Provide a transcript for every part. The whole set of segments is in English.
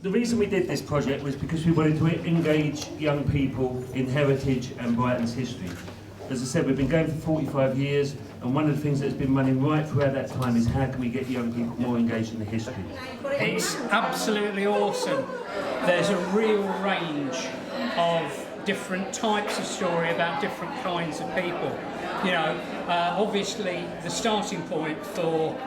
The reason we did this project was because we wanted to engage young people in heritage and Brighton's history. As I said, we've been going for 45 years, and one of the things that's been running right throughout that time is how can we get young people more engaged in the history. It's absolutely awesome. There's a real range of different types of story about different kinds of people. You know, obviously the starting point for,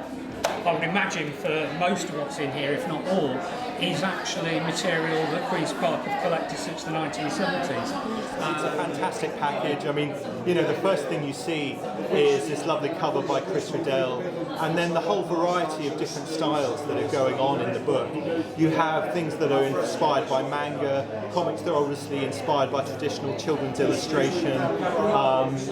I would imagine, for most of what's in here, if not all, is actually material that QueenSpark have collected since the 1970s. It's a fantastic package. I mean, you know, the first thing you see is this lovely cover by Chris Riddell, and then the whole variety of different styles that are going on in the book. You have things that are inspired by manga, comics that are obviously inspired by traditional children's illustration.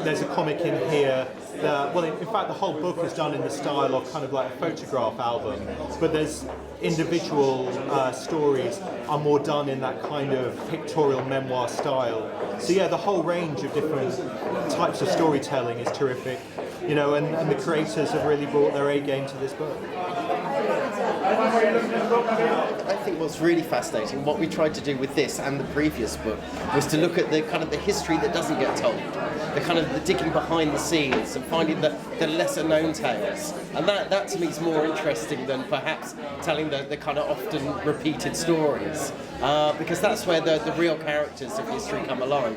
There's a comic in here that, well, in fact, the whole book is done in the style of kind of like a photograph album, but there's individual stories are more done in that kind of pictorial memoir style. So yeah, the whole range of different types of storytelling is terrific, you know, and the creators have really brought their A game to this book. I think what's really fascinating, what we tried to do with this and the previous book, was to look at the kind of the history that doesn't get told, the kind of the digging behind the scenes and finding the lesser known tales. And that to me is more interesting than perhaps telling the kind of often repeated stories, because that's where the real characters of history come alive.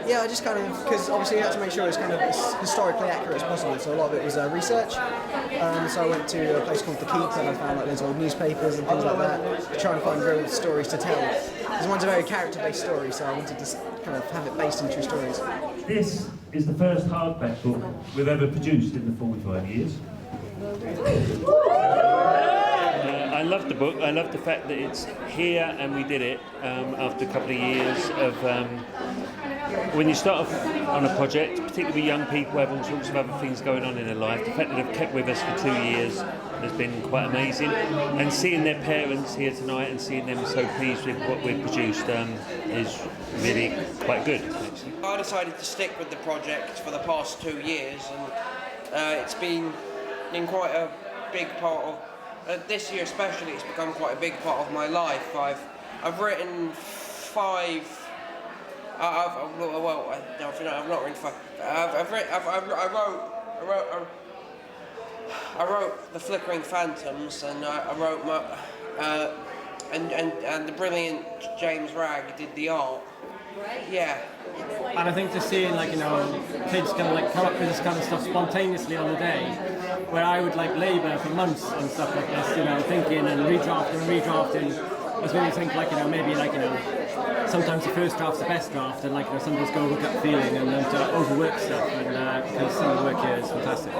Yeah, I just kind of, because obviously you had to make sure it's kind of as historically accurate as possible, so a lot of it was research. So I went to a place called The Keep and I found like loads of old newspapers and things like that to try and find real stories to tell. Because one's a very character-based story, so I wanted to kind of have it based in true stories. This is the first hardback book we've ever produced in the 45 years. I love the book. I love the fact that it's here and we did it after a couple of years of... when you start off on a project, particularly with young people who have all sorts of other things going on in their life, the fact that they've kept with us for 2 years has been quite amazing. And seeing their parents here tonight and seeing them so pleased with what we've produced is really quite good, actually. I decided to stick with the project for the past 2 years, and it's been in quite a big part of... this year especially, it's become quite a big part of my life. I've written 5... I've not written 5. I wrote The Flickering Phantoms, and I wrote my, and the brilliant James Ragg did the art. Yeah. And I think just seeing, like, you know, kids kind of like come up with this kind of stuff spontaneously on the day, where I would like labour for months on stuff like this, you know, thinking and redrafting. It's when you think, like, you know, maybe, like, you know, sometimes the first draft's the best draft, and, like, you know, sometimes go with gut feeling and then to overwork stuff, and because some of the work here is fantastic.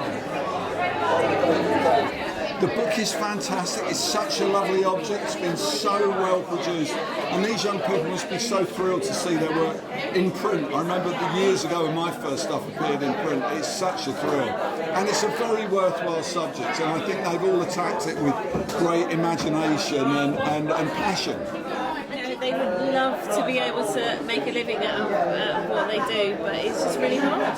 The book is fantastic. It's such a lovely object. It's been so well produced, and these young people must be so thrilled to see their work in print. I remember the years ago when my first stuff appeared in print. It's such a thrill, and it's a very worthwhile subject, and I think they've all attacked it with great imagination and passion. They would love to be able to make a living out of what they do, but it's just really hard.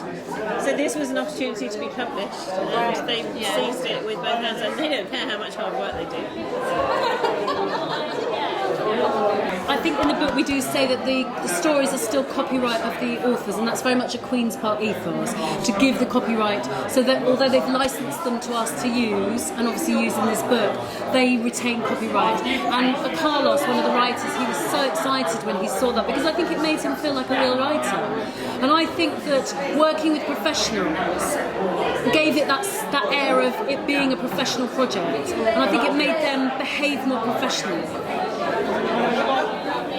So this was an opportunity to be published, and they seized it with both hands, and they don't care how much hard work they do. I think in the book we do say that the stories are still copyright of the authors, and that's very much a QueenSpark ethos, to give the copyright, so that although they've licensed them to us to use, and obviously use in this book, they retain copyright. And Carlos, one of the writers, he was so excited when he saw that, because I think it made him feel like a real writer. And I think that working with professionals gave it that air of it being a professional project, and I think it made them behave more professionally.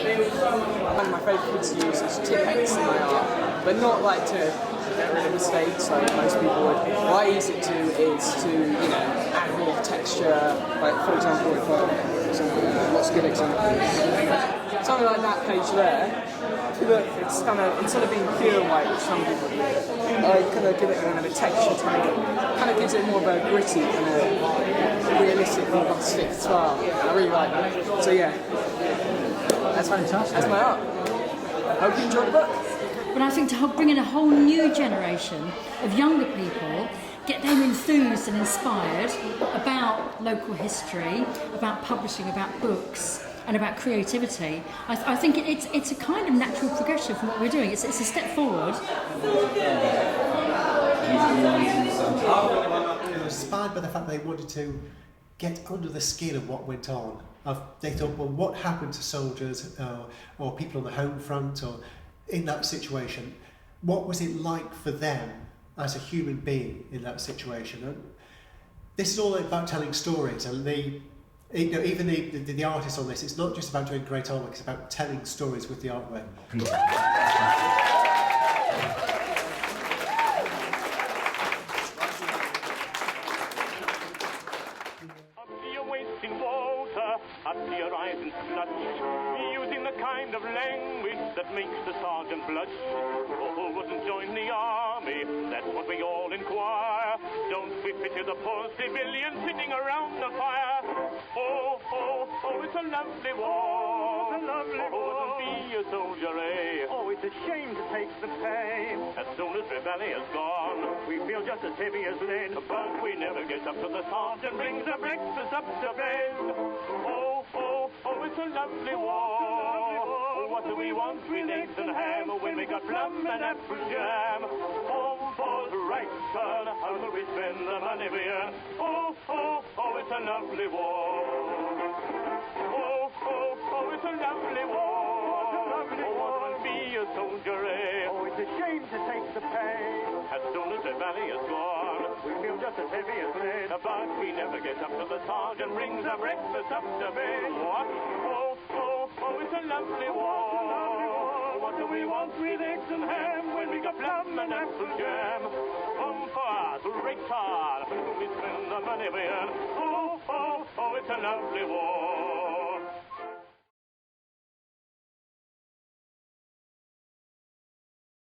One of my favourite things to use is tippets in my art, but not like to get rid of mistakes like most people would. What I use it to is to, you know, add more texture. Like, for example, what's a good example? Something like that page there. Look, it's kind of, instead of being pure white, which some people do, I kind of give it kind of a texture tag. Kind of gives it more of a gritty, kind of realistic, rustic style. I really like that. So yeah. That's fantastic. That's my art. Hope you enjoy the book. But I think to help bring in a whole new generation of younger people get them enthused and inspired about local history, about publishing, about books, and about creativity. I think it's a kind of natural progression from what we're doing. It's a step forward. Inspired by the fact they wanted to get under the skin of what went on. They thought, well, what happened to soldiers or people on the home front or in that situation? What was it like for them as a human being in that situation? And this is all about telling stories, and even the artists on this, it's not just about doing great artwork, it's about telling stories with the artwork. Up to your eyes and such, using the kind of language that makes the sergeant blush. Oh, who wouldn't join the army? That's what we all inquire. Don't we pity the poor civilian sitting around the fire? Oh, oh, oh, it's a lovely war. It's a lovely war. Wouldn't be a soldier, eh? Oh, it's a shame to take the pain. As soon as the valley is gone, we feel just as heavy as lead. But we never get up to the sergeant brings the breakfast up to bed. Oh, oh, oh, it's a lovely war. Oh, what do we want with eggs and ham when we got plum and apple jam? Home falls right, son, how do we spend the money we earn? Oh, oh, oh, it's a lovely war. Oh, oh, oh, it's a lovely war. Oh, won't be a soldier, eh? Oh, it's a shame to take the pay. As soon as the valley is gone, we feel just as heavy as lead. But we never get up till the sergeant brings our breakfast up to bed. What? Oh, oh, oh, it's a lovely war. What do we want with eggs and ham when we got plum and apple jam? For us, retard, we spend the money we earn. Oh, oh, oh, it's a lovely war.